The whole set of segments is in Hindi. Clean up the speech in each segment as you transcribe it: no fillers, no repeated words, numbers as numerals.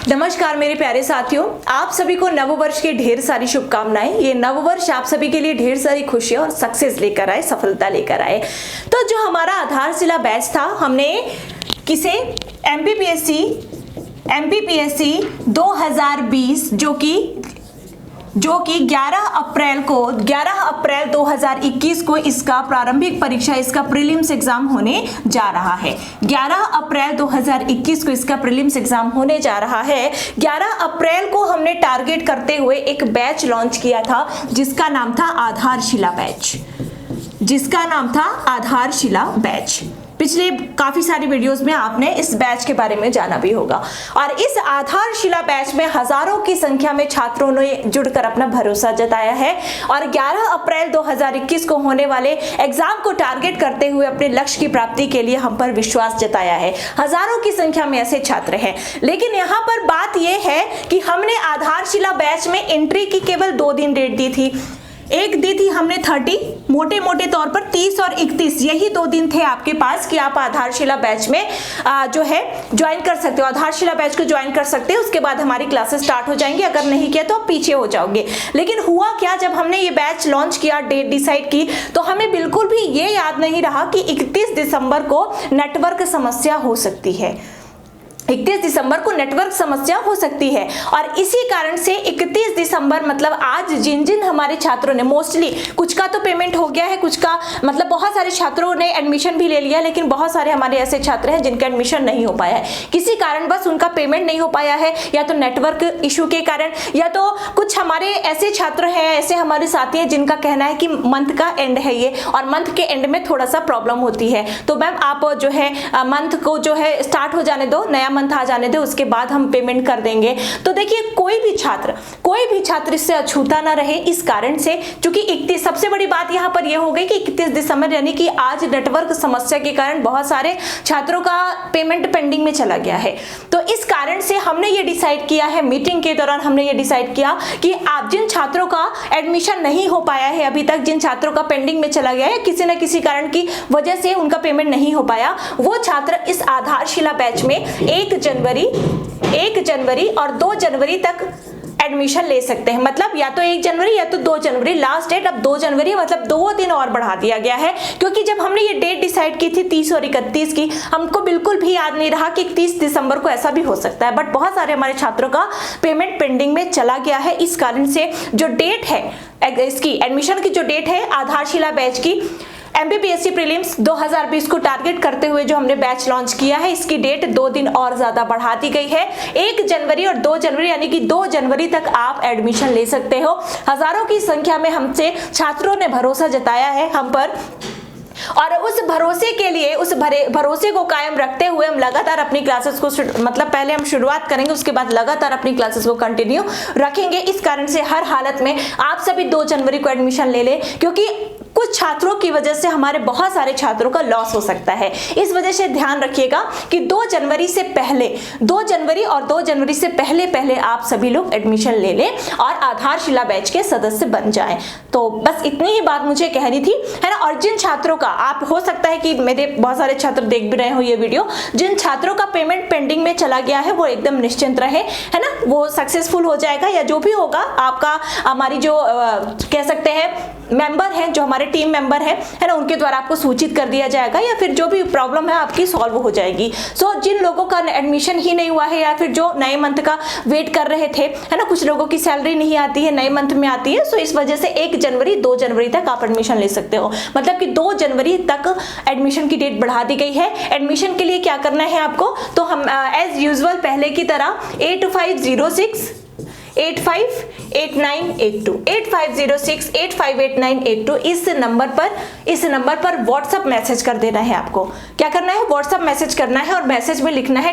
नमस्कार मेरे प्यारे साथियों, आप सभी को नववर्ष की ढेर सारी शुभकामनाएं। ये नववर्ष आप सभी के लिए ढेर सारी खुशियां और सक्सेस लेकर आए, सफलता लेकर आए। तो जो हमारा आधारशिला बैच था, हमने किसे एमपीपीएससी 2020 जो कि 11 अप्रैल 2021 को इसका प्रारंभिक परीक्षा, इसका प्रीलिम्स एग्जाम होने जा रहा है। 11 अप्रैल 2021 को इसका प्रीलिम्स एग्जाम होने जा रहा है। 11 अप्रैल को हमने टारगेट करते हुए एक बैच लॉन्च किया था जिसका नाम था आधारशिला बैच। पिछले काफी सारी वीडियोस में आपने इस बैच के बारे में जाना भी होगा। और इस आधारशिला बैच में हजारों की संख्या में छात्रों ने जुड़कर अपना भरोसा जताया है और 11 अप्रैल 2021 को होने वाले एग्जाम को टारगेट करते हुए अपने लक्ष्य की प्राप्ति के लिए हम पर विश्वास जताया है। हजारों की संख्या में ऐसे छात्र हैं, लेकिन यहाँ पर बात यह है कि हमने आधारशिला बैच में एंट्री की केवल 2 दिन डेट दी थी। एक दी थी हमने 30, मोटे तौर पर 30 और 31, यही 2 दिन थे आपके पास कि आप आधारशिला बैच में जो है ज्वाइन कर सकते हो, आधारशिला बैच को ज्वाइन कर सकते हो। उसके बाद हमारी क्लासेस स्टार्ट हो जाएंगी। अगर नहीं किया तो आप पीछे हो जाओगे। लेकिन हुआ क्या, जब हमने ये बैच लॉन्च किया, डेट डिसाइड की, तो हमें बिल्कुल भी ये याद नहीं रहा कि 31 दिसंबर को नेटवर्क समस्या हो सकती है। 31 दिसंबर को नेटवर्क समस्या हो सकती है और इसी कारण से 31 दिसंबर मतलब आज जिन हमारे छात्रों ने, मोस्टली कुछ का तो पेमेंट हो गया है, कुछ का मतलब बहुत सारे छात्रों ने एडमिशन भी ले लिया, लेकिन बहुत सारे हमारे ऐसे छात्र हैं जिनका एडमिशन नहीं हो पाया है। किसी कारण बस उनका पेमेंट नहीं हो पाया है, या तो नेटवर्क इशू के कारण, या तो कुछ हमारे ऐसे छात्र हैं, ऐसे हमारे साथी हैं जिनका कहना है कि मंथ का एंड है ये और मंथ के एंड में थोड़ा सा प्रॉब्लम होती है। तो मैम आप जो है मंथ को जो है स्टार्ट हो जाने दो, नया मंथ आ जाने दे, उसके बाद हम पेमेंट कर देंगे। तो देखिए कोई भी छात्र इससे अछूता ना रहे। इस कारण से क्योंकि 31 सबसे बड़ी बात यहाँ पर यह हो गई कि 31 दिसंबर यानी कि आज नेटवर्क समस्या के कारण बहुत सारे छात्रों का पेमेंट पेंडिंग में चला गया है। तो इस कारण से हमने ये डिसाइड किया है, मीटिंग के दौरान हमने ये डिसाइड किया कि आप जिन छात्रों का एडमिशन नहीं हो पाया है अभी तक, जिन छात्रों का पेंडिंग में चला गया है, किसी न किसी कारण की वजह से उनका पेमेंट नहीं हो पाया, वो छात्र इस आधारशिला बैच में 1 जनवरी और 2 जनवरी तक एडमिशन ले सकते हैं। मतलब या तो 1 जनवरी या तो 2 जनवरी, लास्ट डेट अब 2 जनवरी, मतलब 2 दिन और बढ़ा दिया गया है। क्योंकि जब हमने ये डेट डिसाइड की थी 30 और 31 की, हमको बिल्कुल भी याद नहीं रहा कि 30 दिसंबर को ऐसा भी हो सकता है। बट बहुत सारे हमारे छात्रों का पेमेंट पेंडिंग में चला गया है। इस कारण से जो डेट है इसकी एडमिशन की, जो डेट है आधारशिला बैच की, एमपीपीएससी प्रीलिम्स 2020 को टारगेट करते हुए जो हमने बैच लॉन्च किया है, इसकी डेट 2 दिन और ज्यादा बढ़ा दी गई है। 1 जनवरी और 2 जनवरी यानी कि 2 जनवरी तक आप एडमिशन ले सकते हो। हजारों की संख्या में हमसे छात्रों ने भरोसा जताया है हम पर, और उस भरोसे के लिए, उस भरोसे को कायम रखते हुए हम लगातार अपनी क्लासेस को मतलब पहले हम शुरुआत करेंगे, उसके बाद लगातार अपनी क्लासेस को कंटिन्यू रखेंगे। इस कारण से हर हालत में आप सभी 2 जनवरी को एडमिशन ले लें, क्योंकि कुछ छात्रों की वजह से हमारे बहुत सारे छात्रों का लॉस हो सकता है। इस वजह से ध्यान रखिएगा कि 2 जनवरी से पहले, 2 जनवरी और 2 जनवरी से पहले आप सभी लोग एडमिशन ले लें और आधारशिला बैच के सदस्य बन जाएं। तो बस इतनी ही बात मुझे कहनी थी, है ना। और जिन छात्रों का, आप हो सकता है कि मेरे बहुत सारे छात्र देख भी रहे हो ये वीडियो, जिन छात्रों का पेमेंट पेंडिंग में चला गया है वो एकदम निश्चिंत रहे, है ना। वो सक्सेसफुल हो जाएगा, या जो भी होगा आपका, हमारी जो कह सकते हैं मेंबर हैं, जो हमारे टीम मेंबर है ना, उनके द्वारा आपको सूचित कर दिया जाएगा, या फिर जो भी प्रॉब्लम है आपकी सॉल्व हो जाएगी। सो जिन लोगों का एडमिशन ही नहीं हुआ है, या फिर जो नए मंथ का वेट कर रहे थे, है ना, कुछ लोगों की सैलरी नहीं आती है, नए मंथ में आती है, सो इस वजह से 1 जनवरी 2 जनवरी तक आप एडमिशन ले सकते हो। मतलब कि 2 जनवरी तक एडमिशन की डेट बढ़ा दी गई है। एडमिशन के लिए क्या करना है आपको, तो हम एज यूजुअल पहले की तरह 8506 858982 8506 858982 इस नंबर पर व्हाट्सएप मैसेज कर देना है। आपको क्या करना है, व्हाट्सएप मैसेज करना है और मैसेज में लिखना है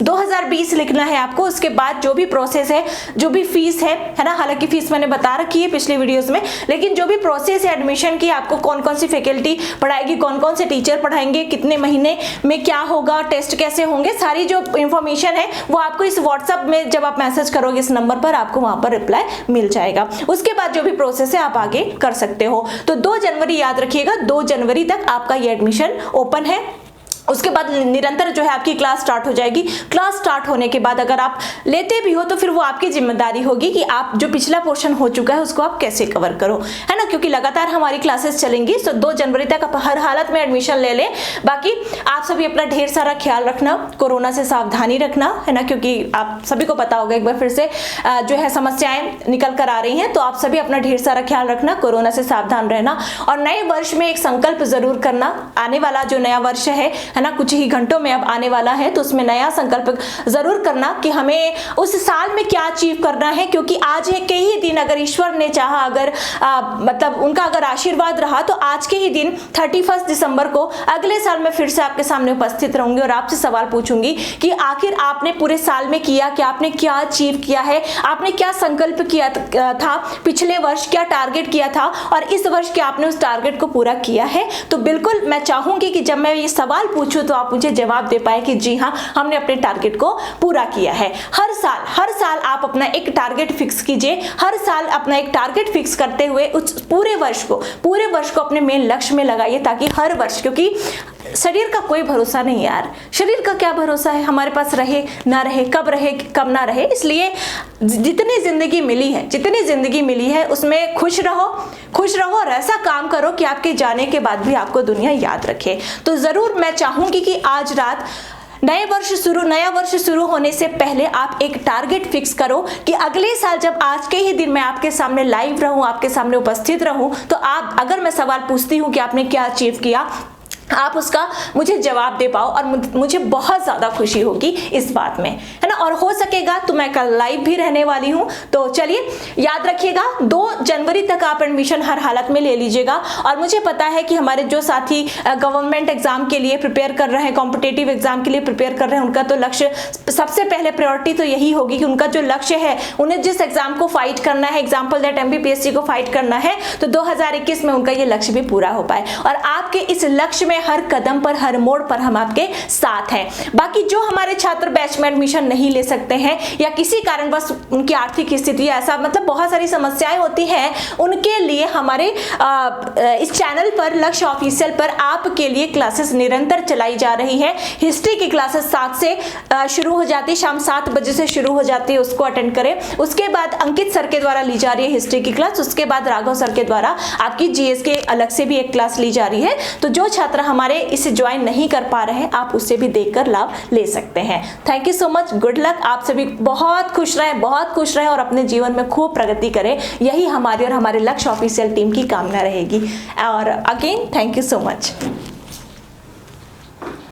2020 लिखना है आपको। उसके बाद जो भी प्रोसेस है, जो भी फीस है ना, हालांकि फीस मैंने बता रखी है पिछले वीडियोस में, लेकिन जो भी प्रोसेस है एडमिशन की, आपको कौन कौन सी फैकल्टी पढ़ाएगी, कौन कौन से टीचर पढ़ाएंगे, कितने महीने में क्या होगा, टेस्ट कैसे होंगे, सारी जो इंफॉर्मेशन है वो आपको इस व्हाट्सएप में जब आप मैसेज करोगे इस नंबर पर, आपको वहां पर रिप्लाई मिल जाएगा। उसके बाद जो भी प्रोसेस है आप आगे कर सकते हो। तो 2 जनवरी याद रखिएगा, 2 जनवरी तक आपका ये एडमिशन ओपन है। उसके बाद निरंतर जो है आपकी क्लास स्टार्ट हो जाएगी। क्लास स्टार्ट होने के बाद अगर आप लेते भी हो तो फिर वो आपकी जिम्मेदारी होगी कि आप जो पिछला पोर्शन हो चुका है उसको आप कैसे कवर करो, है ना, क्योंकि लगातार हमारी क्लासेस चलेंगी। तो 2 जनवरी तक आप हर हालत में एडमिशन ले लें। बाकी आप सभी अपना ढेर सारा ख्याल रखना, कोरोना से सावधानी रखना, है ना, क्योंकि आप सभी को पता होगा एक बार फिर से जो है समस्याएं निकल कर आ रही हैं। तो आप सभी अपना ढेर सारा ख्याल रखना, कोरोना से सावधान रहना और नए वर्ष में एक संकल्प जरूर करना। आने वाला जो नया वर्ष है ना, कुछ ही घंटों में अब आने वाला है, तो उसमें नया संकल्प जरूर करना कि हमें उस साल में क्या अचीव करना है, क्योंकि आज है के ही दिन अगर ईश्वर ने चाहा, अगर मतलब उनका अगर आशीर्वाद रहा तो आज के ही दिन 31 दिसंबर को अगले साल में फिर से आपके सामने उपस्थित रहूंगी और आपसे सवाल पूछूंगी कि आखिर आपने पूरे साल में किया क्या, आपने क्या अचीव किया है, आपने क्या संकल्प किया था, पिछले वर्ष क्या टारगेट किया था और इस वर्ष क्या आपने उस टारगेट को पूरा किया है। तो बिल्कुल मैं चाहूंगी कि जब मैं ये सवाल पूछूं तो आप मुझे जवाब दे पाए कि जी हाँ, हमने अपने टारगेट को पूरा किया है। हर साल आप अपना एक टारगेट फिक्स कीजिए। हर साल अपना एक टारगेट फिक्स करते हुए उस पूरे वर्ष को अपने मेन लक्ष्य में लगाइए, ताकि हर वर्ष, क्योंकि शरीर का कोई भरोसा नहीं यार, शरीर का क्या भरोसा है, हमारे पास रहे ना रहे, कब ना रहे। इसलिए जितनी जिंदगी मिली है उसमें खुश रहो और ऐसा काम करो कि आपके जाने के बाद भी आपको दुनिया याद रखे। तो जरूर मैं चाहूंगी कि आज रात नया वर्ष शुरू होने से पहले आप एक टारगेट फिक्स करो कि अगले साल जब आज के ही दिन मैं आपके सामने लाइव रहूं, आपके सामने उपस्थित रहूं, तो आप, अगर मैं सवाल पूछती हूं कि आपने क्या अचीव किया, आप उसका मुझे जवाब दे पाओ और मुझे बहुत ज़्यादा खुशी होगी इस बात में, है ना। और हो सकेगा तो मैं कल लाइव भी रहने वाली हूँ। तो चलिए याद रखिएगा, 2 जनवरी तक आप एडमिशन हर हालत में ले लीजिएगा। और मुझे पता है कि हमारे जो साथी गवर्नमेंट एग्जाम के लिए प्रिपेयर कर रहे हैं, कॉम्पिटेटिव एग्जाम के लिए प्रिपेयर कर रहे हैं, उनका तो लक्ष्य सबसे पहले प्रायोरिटी तो यही होगी कि उनका जो लक्ष्य है, उन्हें जिस एग्जाम को फाइट करना है, एग्जाम्पल दैट MPPSC को फाइट करना है, तो 2021 में उनका ये लक्ष्य भी पूरा हो पाए। और आपके इस लक्ष्य में हर कदम पर, हर मोड़ पर हम आपके साथ हैं। बाकी जो हमारे छात्र बैच में एडमिशन नहीं ले सकते हैं या किसी कारणवश उनकी आर्थिक स्थिति ऐसा, मतलब बहुत सारी समस्याएं होती हैं, उनके लिए हमारे इस चैनल पर, लक्ष्य ऑफिशियल पर आपके लिए क्लासेस निरंतर चलाई जा रही है। हिस्ट्री की क्लासेस 7 से शुरू हो जाती है, शाम 7 बजे से शुरू हो जाती है, उसको अटेंड करें। उसके बाद अंकित सर के द्वारा ली जा रही है हिस्ट्री की क्लास, उसके बाद राघव सर के द्वारा आपकी GS के अलग से भी एक क्लास ली जा रही है। तो जो छात्र हमारे इसे ज्वाइन नहीं कर पा रहे हैं, आप उससे भी देखकर लाभ ले सकते हैं। Thank you so much, good luck. आप सभी बहुत खुश रहें और अपने जीवन में खूब प्रगति करें। यही हमारी और हमारे लक्ष्य ऑफिशियल टीम की कामना रहेगी। और again thank you so much.